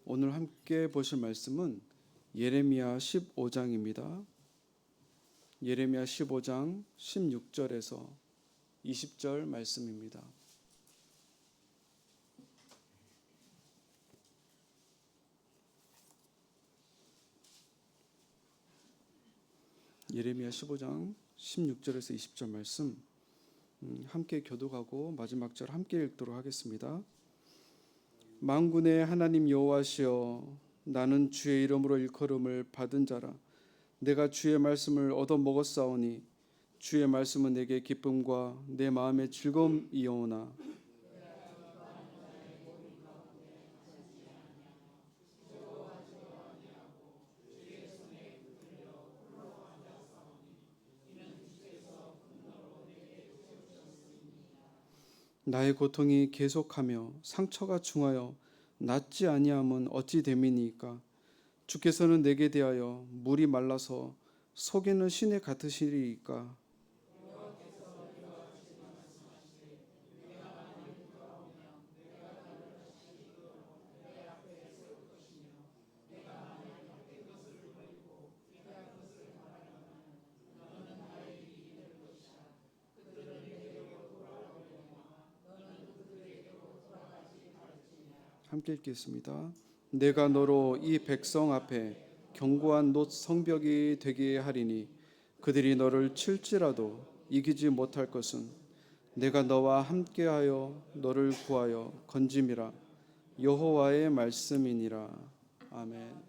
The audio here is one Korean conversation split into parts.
오늘 함께 보실 말씀은 예레미야 15장입니다. 예레미야 15장 16절에서 20절 말씀입니다. 예레미야 15장 16절에서 20절 말씀 함께 교독하고 마지막 절 함께 읽도록 하겠습니다. 만군의 하나님 여호와시여, 나는 주의 이름으로 일컬음을 받은 자라. 내가 주의 말씀을 얻어 먹었사오니 주의 말씀은 내게 기쁨과 내 마음의 즐거움이오나. 나의 고통이 계속하며 상처가 중하여 낫지 아니함은 어찌 됨이니까. 주께서는 내게 대하여 물이 말라서 속에는 시내 같으시리이까. 함께 읽겠습니다. 내가 너로 이 백성 앞에 견고한 놋 성벽이 되게 하리니 그들이 너를 칠지라도 이기지 못할 것은 내가 너와 함께하여 너를 구하여 건짐이라. 여호와의 말씀이니라. 아멘.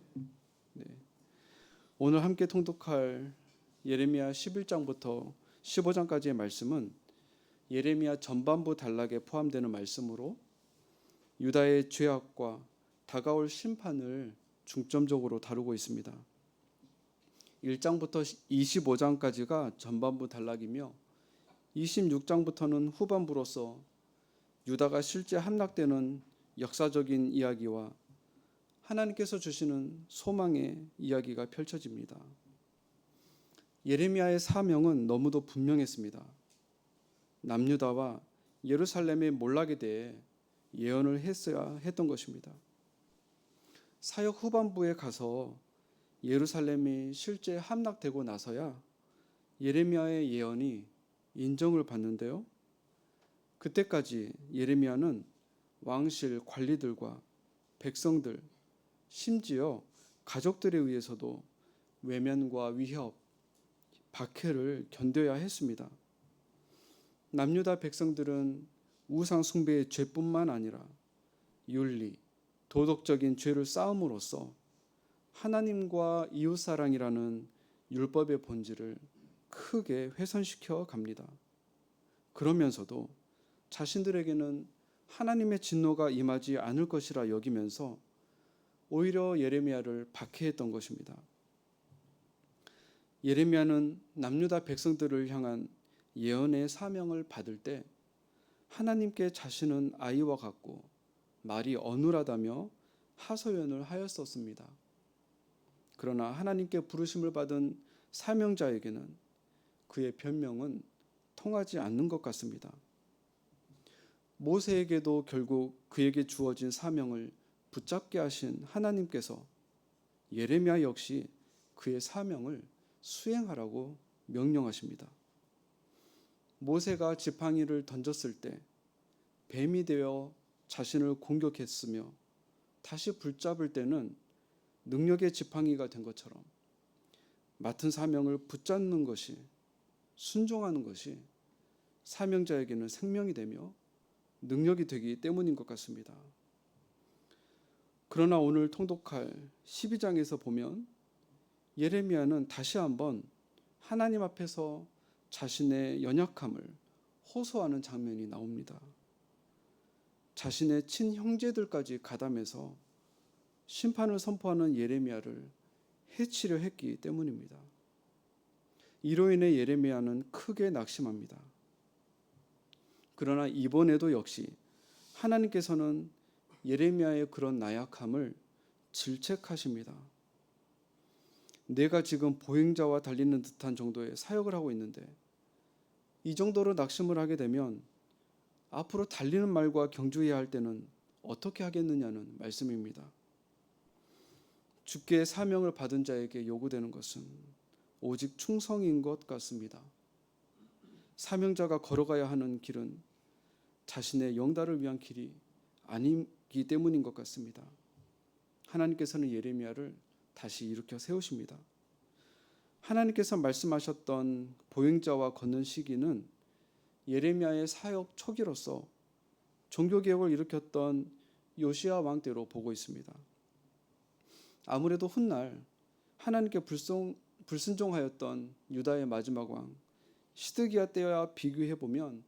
네. 오늘 함께 통독할 예레미야 11장부터 15장까지의 말씀은 예레미야 전반부 단락에 포함되는 말씀으로 유다의 죄악과 다가올 심판을 중점적으로 다루고 있습니다. 1장부터 25장까지가 전반부 단락이며 26장부터는 후반부로서 유다가 실제 함락되는 역사적인 이야기와 하나님께서 주시는 소망의 이야기가 펼쳐집니다. 예레미야의 사명은 너무도 분명했습니다. 남유다와 예루살렘의 몰락에 대해 예언을 했어야 했던 것입니다. 사역 후반부에 가서 예루살렘이 실제 함락되고 나서야 예레미야의 예언이 인정을 받는데요. 그때까지 예레미야는 왕실 관리들과 백성들, 심지어 가족들에 의해서도 외면과 위협, 박해를 견뎌야 했습니다. 남유다 백성들은 우상 숭배의 죄뿐만 아니라 윤리, 도덕적인 죄를 쌓음으로써 하나님과 이웃사랑이라는 율법의 본질을 크게 훼손시켜 갑니다. 그러면서도 자신들에게는 하나님의 진노가 임하지 않을 것이라 여기면서 오히려 예레미야를 박해했던 것입니다. 예레미야는 남유다 백성들을 향한 예언의 사명을 받을 때 하나님께 자신은 아이와 같고 말이 어눌하다며 하소연을 하였었습니다. 그러나 하나님께 부르심을 받은 사명자에게는 그의 변명은 통하지 않는 것 같습니다. 모세에게도 결국 그에게 주어진 사명을 붙잡게 하신 하나님께서 예레미야 역시 그의 사명을 수행하라고 명령하십니다. 모세가 지팡이를 던졌을 때 뱀이 되어 자신을 공격했으며 다시 붙잡을 때는 능력의 지팡이가 된 것처럼 맡은 사명을 붙잡는 것이, 순종하는 것이 사명자에게는 생명이 되며 능력이 되기 때문인 것 같습니다. 그러나 오늘 통독할 12장에서 보면 예레미야는 다시 한번 하나님 앞에서 자신의 연약함을 호소하는 장면이 나옵니다. 자신의 친형제들까지 가담해서 심판을 선포하는 예레미야를 해치려 했기 때문입니다. 이로 인해 예레미야는 크게 낙심합니다. 그러나 이번에도 역시 하나님께서는 예레미야의 그런 나약함을 질책하십니다. 내가 지금 보행자와 달리는 듯한 정도의 사역을 하고 있는데 이 정도로 낙심을 하게 되면 앞으로 달리는 말과 경주해야 할 때는 어떻게 하겠느냐는 말씀입니다. 주께 사명을 받은 자에게 요구되는 것은 오직 충성인 것 같습니다. 사명자가 걸어가야 하는 길은 자신의 영달을 위한 길이 아니기 때문인 것 같습니다. 하나님께서는 예레미야를 다시 일으켜 세우십니다. 하나님께서 말씀하셨던 보행자와 걷는 시기는 예레미야의 사역 초기로서 종교개혁을 일으켰던 요시야 왕 때로 보고 있습니다. 아무래도 훗날 하나님께 불순종하였던 유다의 마지막 왕 시드기야 때와 비교해보면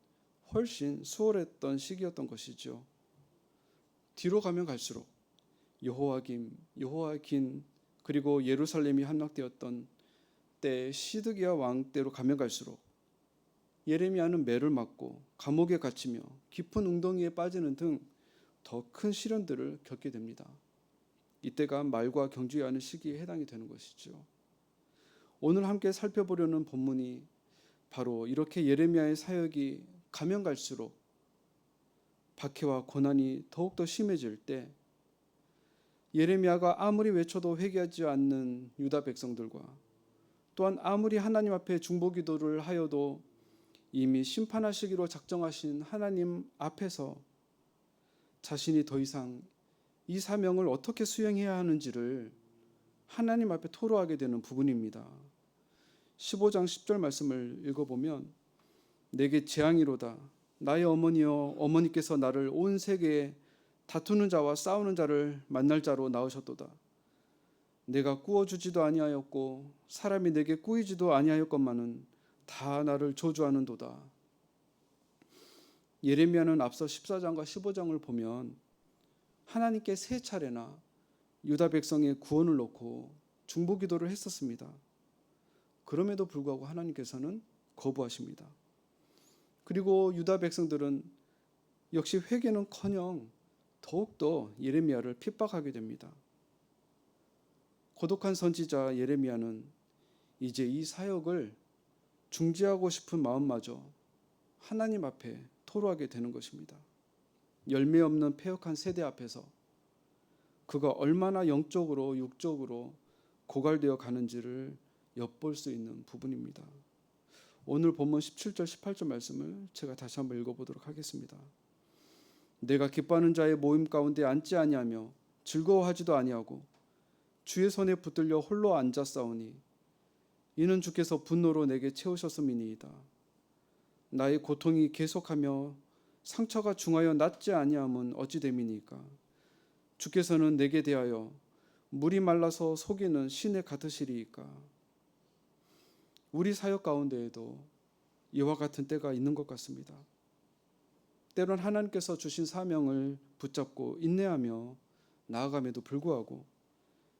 훨씬 수월했던 시기였던 것이죠. 뒤로 가면 갈수록 여호와긴 그리고 예루살렘이 함락되었던 때 시드기야 왕 때로 가면 갈수록 예레미야는 매를 맞고 감옥에 갇히며 깊은 웅덩이에 빠지는 등 더 큰 시련들을 겪게 됩니다. 이때가 말과 경주해하는 시기에 해당이 되는 것이죠. 오늘 함께 살펴보려는 본문이 바로 이렇게 예레미야의 사역이 가면 갈수록 박해와 고난이 더욱더 심해질 때 예레미야가 아무리 외쳐도 회개하지 않는 유다 백성들과 또한 아무리 하나님 앞에 중보기도를 하여도 이미 심판하시기로 작정하신 하나님 앞에서 자신이 더 이상 이 사명을 어떻게 수행해야 하는지를 하나님 앞에 토로하게 되는 부분입니다. 15장 10절 말씀을 읽어보면 내게 재앙이로다 나의 어머니여 어머니께서 나를 온 세계에 다투는 자와 싸우는 자를 만날 자로 낳으셨도다. 내가 꾸어주지도 아니하였고 사람이 내게 꾸이지도 아니하였건만은 다 나를 저주하는도다. 예레미야는 앞서 14장과 15장을 보면 하나님께 세 차례나 유다 백성의 구원을 놓고 중보기도를 했었습니다. 그럼에도 불구하고 하나님께서는 거부하십니다. 그리고 유다 백성들은 역시 회개는커녕 더욱더 예레미야를 핍박하게 됩니다. 고독한 선지자 예레미야는 이제 이 사역을 중지하고 싶은 마음마저 하나님 앞에 토로하게 되는 것입니다. 열매 없는 패역한 세대 앞에서 그가 얼마나 영적으로 육적으로 고갈되어 가는지를 엿볼 수 있는 부분입니다. 오늘 본문 17절 18절 말씀을 제가 다시 한번 읽어보도록 하겠습니다. 내가 기뻐하는 자의 모임 가운데 앉지 아니하며 즐거워하지도 아니하고 주의 손에 붙들려 홀로 앉았사오니 이는 주께서 분노로 내게 채우셨음이니이다. 나의 고통이 계속하며 상처가 중하여 낫지 아니함은 어찌 됨이니까. 주께서는 내게 대하여 물이 말라서 속이는 신에 같으시리이까. 우리 사역 가운데에도 이와 같은 때가 있는 것 같습니다. 때론 하나님께서 주신 사명을 붙잡고 인내하며 나아감에도 불구하고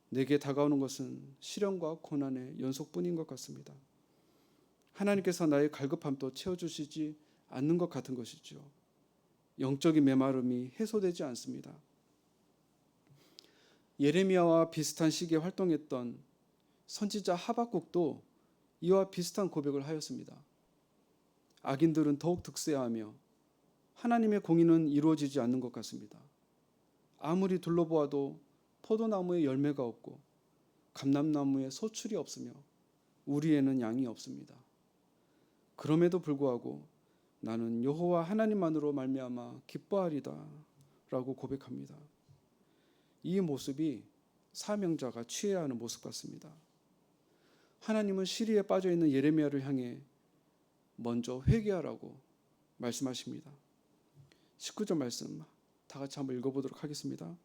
내게 다가오는 것은 시련과 고난의 연속뿐인 것 같습니다. 하나님께서 나의 갈급함도 채워주시지 않는 것 같은 것이죠. 영적인 메마름이 해소되지 않습니다. 예레미야와 비슷한 시기에 활동했던 선지자 하박국도 이와 비슷한 고백을 하였습니다. 악인들은 더욱 득세하며 하나님의 공의는 이루어지지 않는 것 같습니다. 아무리 둘러보아도 포도나무에 열매가 없고 감람나무에 소출이 없으며 우리에는 양이 없습니다. 그럼에도 불구하고 나는 여호와 하나님만으로 말미암아 기뻐하리다 라고 고백합니다. 이 모습이 사명자가 취해야 하는 모습 같습니다. 하나님은 시리에 빠져있는 예레미야를 향해 먼저 회개하라고 말씀하십니다. 19절 말씀 다 같이 한번 읽어보도록 하겠습니다.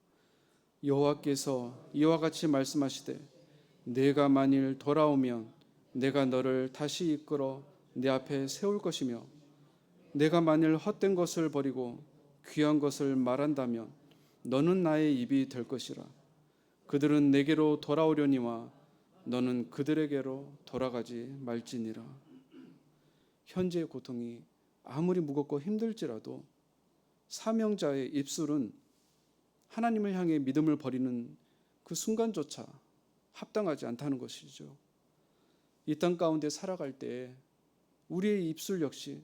여호와께서 이와 같이 말씀하시되 내가 만일 돌아오면 내가 너를 다시 이끌어 내 앞에 세울 것이며 내가 만일 헛된 것을 버리고 귀한 것을 말한다면 너는 나의 입이 될 것이라. 그들은 내게로 돌아오려니와 너는 그들에게로 돌아가지 말지니라. 현재의 고통이 아무리 무겁고 힘들지라도 사명자의 입술은 하나님을 향해 믿음을 버리는 그 순간조차 합당하지 않다는 것이죠. 이 땅 가운데 살아갈 때 우리의 입술 역시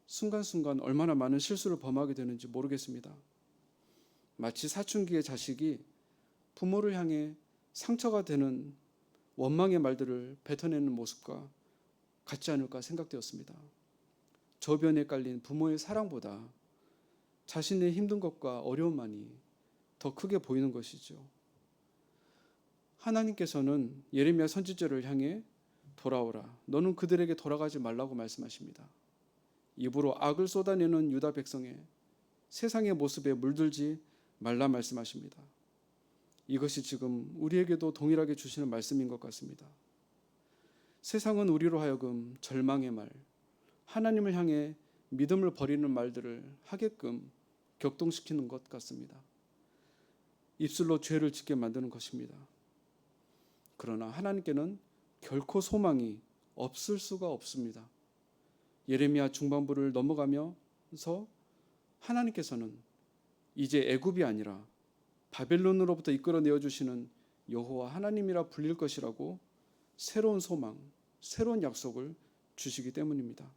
순간순간 얼마나 많은 실수를 범하게 되는지 모르겠습니다. 마치 사춘기의 자식이 부모를 향해 상처가 되는 원망의 말들을 뱉어내는 모습과 같지 않을까 생각되었습니다. 저변에 깔린 부모의 사랑보다 자신의 힘든 것과 어려움만이 더 크게 보이는 것이죠. 하나님께서는 예레미야 선지자를 향해 돌아오라, 너는 그들에게 돌아가지 말라고 말씀하십니다. 입으로 악을 쏟아내는 유다 백성의 세상의 모습에 물들지 말라 말씀하십니다. 이것이 지금 우리에게도 동일하게 주시는 말씀인 것 같습니다. 세상은 우리로 하여금 절망의 말, 하나님을 향해 믿음을 버리는 말들을 하게끔 격동시키는 것 같습니다. 입술로 죄를 짓게 만드는 것입니다. 그러나 하나님께는 결코 소망이 없을 수가 없습니다. 예레미야 중반부를 넘어가면서 하나님께서는 이제 애굽이 아니라 바벨론으로부터 이끌어내어 주시는 여호와 하나님이라 불릴 것이라고 새로운 소망, 새로운 약속을 주시기 때문입니다.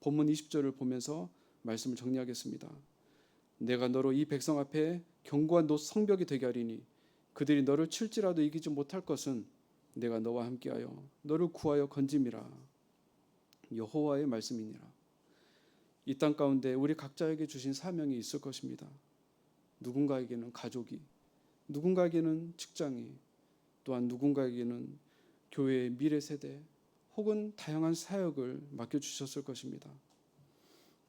본문 20절을 보면서 말씀을 정리하겠습니다. 내가 너로 이 백성 앞에 견고한 성벽이 되게 하리니 그들이 너를 칠지라도 이기지 못할 것은 내가 너와 함께하여 너를 구하여 건짐이라. 여호와의 말씀이니라. 이 땅 가운데 우리 각자에게 주신 사명이 있을 것입니다. 누군가에게는 가족이, 누군가에게는 직장이, 또한 누군가에게는 교회의 미래 세대 혹은 다양한 사역을 맡겨주셨을 것입니다.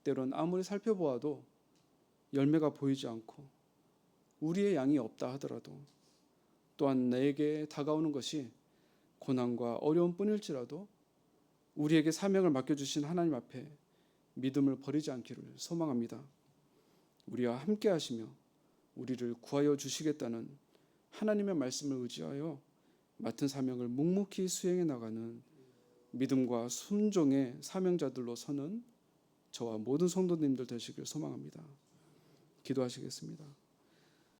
때론 아무리 살펴보아도 열매가 보이지 않고 우리의 양이 없다 하더라도, 또한 내게 다가오는 것이 고난과 어려움 뿐일지라도 우리에게 사명을 맡겨주신 하나님 앞에 믿음을 버리지 않기를 소망합니다. 우리와 함께 하시며 우리를 구하여 주시겠다는 하나님의 말씀을 의지하여 맡은 사명을 묵묵히 수행해 나가는 믿음과 순종의 사명자들로 서는 저와 모든 성도님들 되시길 소망합니다. 기도하시겠습니다.